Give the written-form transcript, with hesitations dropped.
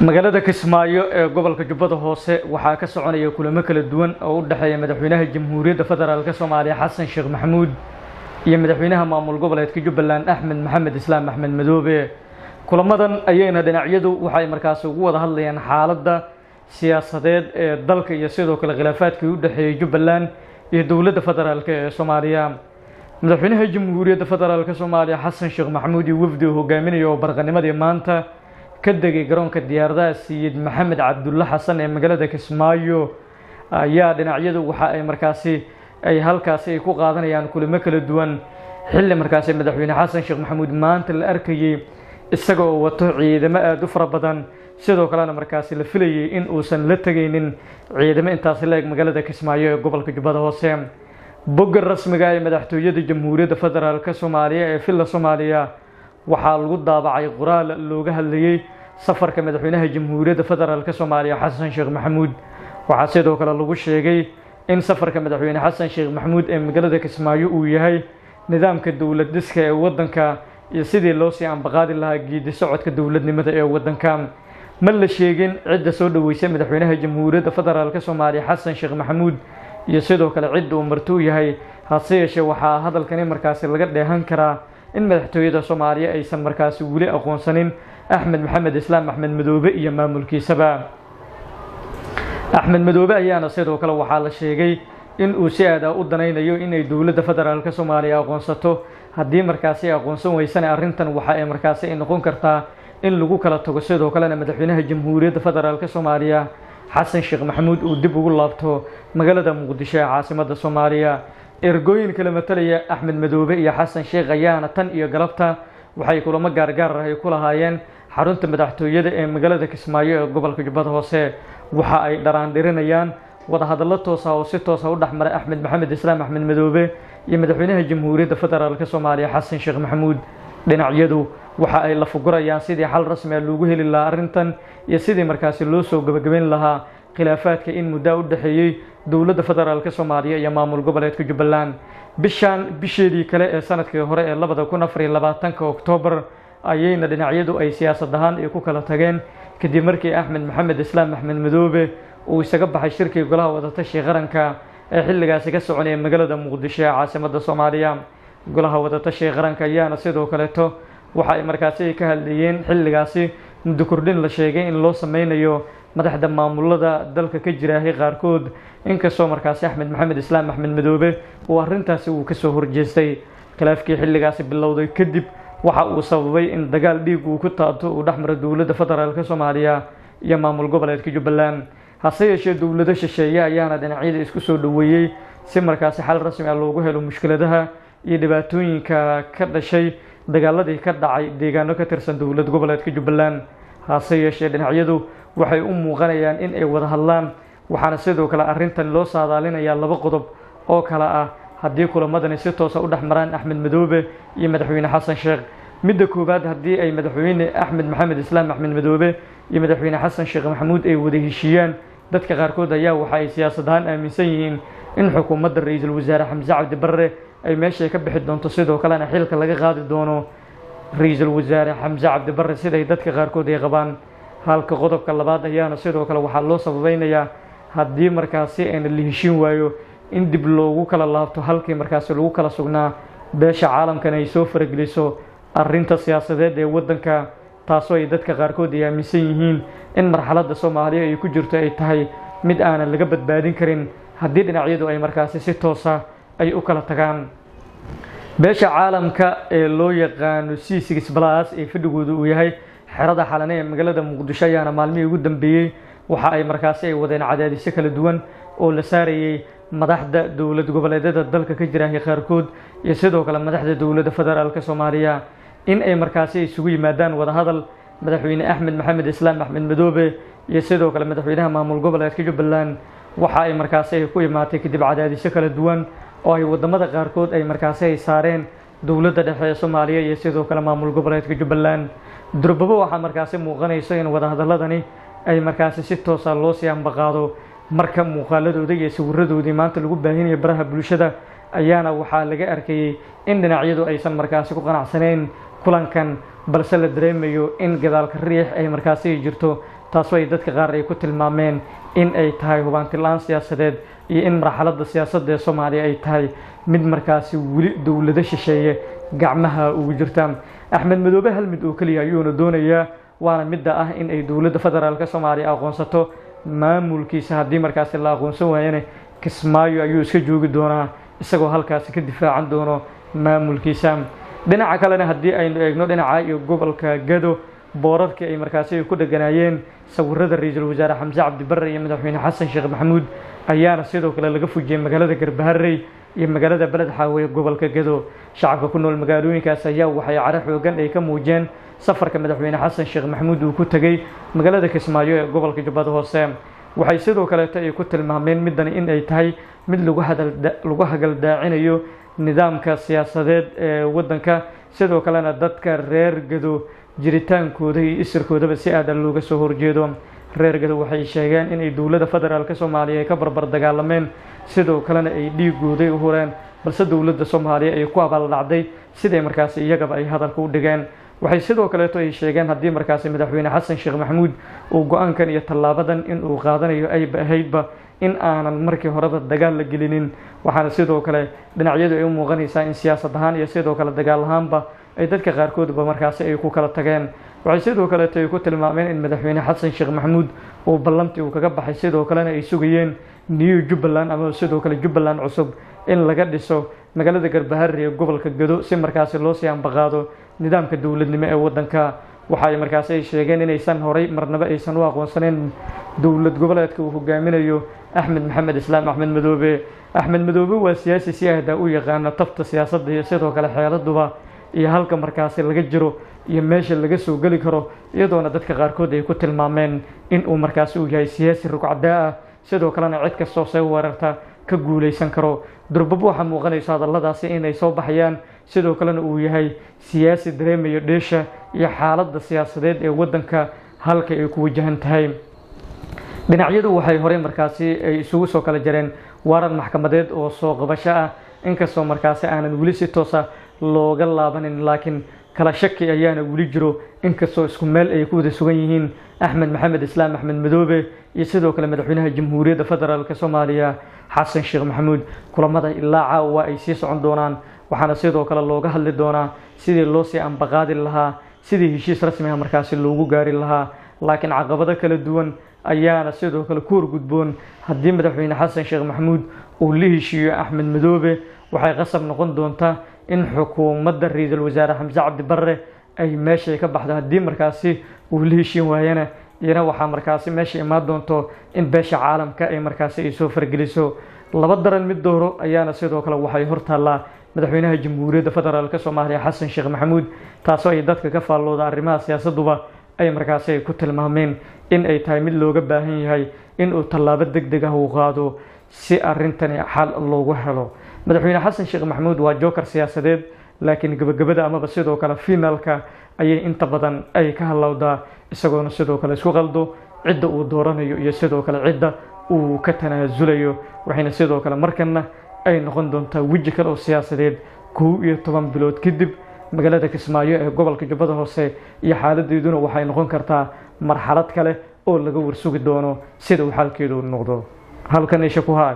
magaalada Kismaayo ee gobolka Jubbada Hoose waxaa ka soconaya kulamo kala duwan oo u dhaxeeya madaxweynaha Jamhuuriyadda Federaalka Soomaaliya Xasan Sheekh Maxamuud iyo madaxweynaha maamul goboleedka Jubbaland Axmed Maxamed Islaam Axmed Madoobe. kulamadan ayayna dhinacyadu waxay markaas ugu wada hadlayaan xaaladda siyaasadeed ee dalka iyo sidoo kale khilaafaadkii u dhaxeeyay Jubbaland iyo dawladda federaalka ee Soomaaliya. madaxweynaha Jamhuuriyadda Federaalka Soomaaliya Xasan Sheekh Maxamuud iyo wafdi hogaaminayo barqanimadii maanta ka degay garoonka diyaaradaha Sayid Maxamed Cabdulla Xasan ee magaalada Kismaayo ayaa dhinacyadu waxa ay markaasi ay halkaasi ku qaadanayaan kulamo kala duwan xilli markaasi madaxweyne Xasan Sheekh Maxamuud maanta la arkayay isagoo wato ciidamo aad u fara badan sidoo kalena markaasi la filayay in uusan la tagaynin ciidamo intaas la eg magaalada Kismaayo ee gobolka Jubbada Hoose. bogga rasmiga ah ee madaxtooyada Jamhuuriyadda Federaalka Soomaaliya ee Villa Soomaaliya waxaa lagu daabacay qoraal looga hadlayay safarka madaxweynaha Jamhuuriyadda Federaalka Soomaaliya Xasan Sheekh Maxamuud. waxaa sidoo kale lagu sheegay in safarka madaxweyne Xasan Sheekh Maxamuud ee magaalada Kismaayo uu yahay nidaamka dawlad dhiska ee wadanka iyo sidii loo sii ambaqaadi lahaa geedi socodka dawladnimada ee wadanka. ma la sheegin cidda soo dhaweysay madaxweynaha Jamhuuriyadda Federaalka Soomaaliya Xasan Sheekh Maxamuud iyo sidoo kale cidda uu martuu yahay, hase yeeshee waxaa hadalkani markaasi laga dheehan karaa in madaxtooyada Soomaaliya aysan markaasi weli aqoonsanin Axmed Maxamed Islaam Axmed Madoobe iyo maamulkiisaba. Axmed Madoobe ayaana sidoo kale waxaa la sheegay in uu si aad ah u danaynayo inay dawladda federaalka Soomaaliya aqoonsato. haddii markaasi aqoonsan weysana arrintan waxa ay markaasi noqon kartaa in lagu kala tago. sidoo kalena madaxweynaha Jamhuuriyadda Federaalka Soomaaliya Xasan Sheekh Maxamuud uu dib ugu laabto magaalada Muqdisho ee caasimadda Soomaaliya. ergooyin kala matalaya Axmed Madoobe iyo Xasan Sheekh ayaana tan iyo galabta waxay kulamo gaargaar ah ay ku lahaayeen xarunta madaxtooyada ee magaalada Kismaayo ee gobolka Jubbada Hoose. waxa ay dharaandhirinayaan wada hadallo toos ah oo si toos ah u dhaxmaray Axmed Maxamed Islaam Axmed Madoobe iyo madaxweynaha Jamhuuriyadda Federaalka Soomaaliya Xasan Sheekh Maxamuud. dhinacyadu waxa ay la fugurayaan sidii xal rasmi ah loogu heli lahaa arrintan iyo sidii markaasi loo soo gabagabeyn lahaa khilaafaadka in muddo u dhaxeeyay dawladda federaalka Soomaaliya iyo maamul goboleedka Jubbaland. bisheedii kale ee sanadkii hore ee 2024 Oktoobar ayayna dhinacyadu ay siyaasad ahaan ku kala tageen kadib markii Axmed Maxamed Islaam Axmed Madoobe uu isaga baxay shirkii golaha wadatashiga qaranka ee xilligaasi ka soconaya magaalada Muqdisho ee caasimadda Soomaaliya. golaha wadatashiga qaranka ayaana sidoo kaleeto waxa ay markaasi ka hadlayeen xilligaasi muddo kordhin la sheegay in loo sameynayo madaxda maamulada dalka ka jira qaarkood, inkastoo markaasi Axmed Maxamed Islaam Axmed Madoobe uu arrintaasi uu ka soo horjeestay. khilaafkii xilligaasi bilowday kadib waxa uu sababay in dagaal dhiig uu ku taato uu dhaxmaro dawladda federaalka Soomaaliya iyo maamul goboleedka Jubbaland. hase yeeshee dawladda shisheeye ayaana dhinacyada isku soo dhaweeyay si markaasi xal rasmi ah loogu helo mushkiladaha iyo dhibaatooyinka ka dhashay dagaaladii ka dhacay deegaano ka tirsan dawlad goboleedka Jubbaland. hase yeeshee dhinacyadu waxay u muuqanayaan in ay wada hadlaan, waxaana sidoo kale arrintan loo saadaalinayaa laba qodob oo kala ah haddii kulamadani si toos ah u dhaxmaraan Axmed Madoobe iyo madaxweyne Xasan Sheekh. midda koowaad haddii ay madaxweyne Axmed Maxamed Islaam Axmed Madoobe iyo madaxweyne Xasan Sheekh Maxamuud ay wada heshiiyaan, dadka qaarkood ayaa waxa ay siyaasad ahaan aaminsan yihiin in xukuumadda ra'iisul wasaare Xamse Cabdi Barre ay meesha ka bixi doonto, sidoo kalena xilka laga qaadi doono ra'iisul wasaare Xamse Cabdi Barre siday dadka qaarkood ay qabaan. halka qodobka labaad ayaana sidoo kale waxaa loo sabaynayaa haddii markaasi ayna la heshiin waayo in dib loogu kala laabto halkii markaasi lagu kala sugnaa, beesha caalamkana ay soo farageliso arrinta siyaasadeed ee wadanka, taasoo ay dadka qaarkood ay aaminsan yihiin in marxaladda Soomaaliya ay ku jirto ay tahay mid aanan laga badbaadin karin haddii dhinacyadu ay markaasi si toos ah ay u kala tagaan. beesha caalamka ee loo yaqaano C6+ ee fadhigoodu uu yahay xerada xalane ee magaalada Muqdisho ayaana maalmihii ugu dambeeyay waxa ay markaasi ay wadeen cadaadisyo kala duwan oo la saarayay madaxda dawlad goboleedyada dalka ka jira qaarkood iyo sidoo kale madaxda dawladda federaalka Soomaaliya in ay markaasi isugu yimaadaan wada hadal. madaxweyne Axmed Maxamed Islaam Axmed Madoobe iyo sidoo kale madaxweynaha maamul goboleedka Jubbaland waxa ay markaasi ku imaatay kadib cadaadisyo kala duwan oo ay wadamada qaarkood ay markaasi ay saareen dawladda dhexe ee Soomaaliya iyo sidoo kale maamul goboleedka Jubbaland. durbaba waxaa markaasi muuqanaysa in wada hadaladani ay markaasi si toos ah loo sii ambaqaado. marka muuqaaladooda iyo sawiradoodii maanta lagu baahinayo baraha bulshada ayaana waxaa laga arkayay in dhinacyadu aysan markaasi ku qanacsaneyn kulankan, balse la dareemayo in gadaalka riix ay markaasi jirto taasoo ay dadka qaar ay ku tilmaameen in ay tahay hubanti la'aan siyaasadeed iyo in marxaladda siyaasadda ee Soomaaliya ay tahay mid markaasi weli dowlado shisheeye gacmaha ugu jirta. Axmed Madoobe hal mid oo kaliya ayuuna doonayaa waana midda ah in ay dowladda federaalka Soomaaliya aqoonsato maamulkiisa. Haddii markaasi la aqoonsan waayana Kismaayo ayuu iska joogi doonaa isagoo halkaasi ka difaacan doono maamulkiisa. dhinaca kalena haddii aynu eegno dhinaca iyo gobolka Gado boorarkii ay markaasi ku dhaganaayeen sawirada ra'iisul wasaare Xamse Cabdi Barre iyo madaxweyne Xasan Sheekh Maxamuud ayaana sidoo kale laga fujiyay magaalada Garbaharey iyo magaalada Balad Xaawe gobolka Gado. shacabka ku nool magaalooyinkaas ayaa waxay caro xoogan ay ka muujiyeen safarka madaxweyne Xasan Sheekh Maxamuud uu ku tagay magaalada Kismaayo ee gobolka Jubbada Hoose. waxay sidoo kale ay ku tilmaameen middan in ay tahay mid lagu hagaldaacinayo nidaamka siyaasadeed ee waddanka, sidoo kalena dadka reer Gado jiritaankooda iyo isirkoodaba si aad looga soo horjeedo. reer Gado waxay sheegeen in ay dowladda federaalka Soomaaliya ay ka barbar dagaalameen, sidoo kalena ay dhiigooday u hureen, balse dowladda Soomaaliya ay ku abaaldhacday siday markaasi iyagaba ay hadalka u dhigeen. waxay sidoo kale ay sheegeen haddii markaasi madaxweyne Xasan Sheekh Maxamuud uu go'aankan iyo tallaabadan in uu qaadanayo ay ahaydba in aanan markii horeba dagaal la gelinin, waxaana sidoo kale dhinacyadu ay u muuqanaysaa in siyaasad ahaan iyo sidoo kale dagaal ahaanba ay dadka qaarkoodba markaasi ay ku kala tageen. waxay sidoo kale ay ku tilmaameen in madaxweyne Xasan Sheekh Maxamuud uu ballantii uu kaga baxay, sidoo kalena ay sugayeen New Jubbaland ama sidoo kale Jubbaland cusub in laga dhiso magaalada Garbaharey ee gobolka Gado si markaasi loo sii ambaqaado nidaamka dowladnimo ee waddanka. waxay markaasi ay sheegeen inaysan horay marnaba aysan u aqoonsaneen dowlad goboleedka uu hogaaminayo Axmed Maxamed Islaam Axmed Madoobe. Axmed Madoobe waa siyaasi si aad u yaqaan tabta siyaasadda iyo sidoo kale xeeladuba iyo halka markaasi laga jiro iyo meesha laga soo gali karo, iyadoona dadka qaarkood ay ku tilmaameen in uu markaasi uu yahay siyaasi rugcadaa ah, sidoo kalena cid kastoo soo weerarta ka guuleysan karo. durbab waxaa muuqanaysa hadalladaasi inay soo baxayaan, sidoo kalena uu yahay siyaasi dareemayo dheesha iyo xaaladda siyaasadeed ee waddanka halka ay ku wajahan tahay. dhinacyadu waxay horey markaasi ay isugu soo kala jareen waran maxkamadeed oo soo qabasho ah, inkastoo markaasi aanan weli si toosa looga laabanin, laakiin kala shaki ayaana weli jiro, inkastoo isku meel ay ku wada sugan yihiin Axmed Maxamed Islaam Axmed Madoobe iyo sidoo kale madaxweynaha Jamhuuriyadda Federaalka Soomaaliya Xasan Sheekh Maxamuud. kulamada ilaa caawa ay sii socon doonaan, waxaana sidoo kale looga hadli doonaa sidii loo sii ambaqaadi lahaa, sidii heshiis rasmi ah markaasi loogu gaari lahaa. laakiin caqabado kala duwan ayaana sidoo kale ku horgudboon haddii madaxweyne Xasan Sheekh Maxamuud uu la heshiiyo Axmed Madoobe. waxay qasab noqon doontaa in xukuumadda ra'iisul wasaare Xamse Cabdi Barre ay meesha ka baxdo. haddii markaasi uu la heshiin waayana iyana waxaa markaasi meesha imaan doonto in beesha caalamka ay markaasi ay soo fargeliso. laba daran mid dooro ayaana sidoo kale waxay hortaallaa madaxweynaha Jamhuuriyadda Federaalka Soomaaliya Xasan Sheekh Maxamuud, taasoo ay dadka ka faallooda arrimaha siyaasadduba ay markaasi ay ku tilmaameen in ay tahay mid looga baahan yahay in uu tallaabo degdeg ah uu qaado si arrintani xal loogu helo. madaxweyne Xasan Sheekh Maxamuud waa joker siyaasadeed, laakiin gabagabada amaba sidoo kale finalka ayay inta badan ay ka halowdaa, isagoona sidoo kale isku qaldo cidda uu dooranayo iyo sidoo kale cidda uu ka tanaasulayo. waxayna sidoo kale markana ay noqon doontaa weji kale oo siyaasadeed 11 bilood kadib magaalada Kismaayo ee gobolka Jubbada Hoose, iyo xaaladeeduna waxay noqon kartaa marxalad kale oo laga warsugi doono sida uu xalkeedu noqdo. halkan isha ku haay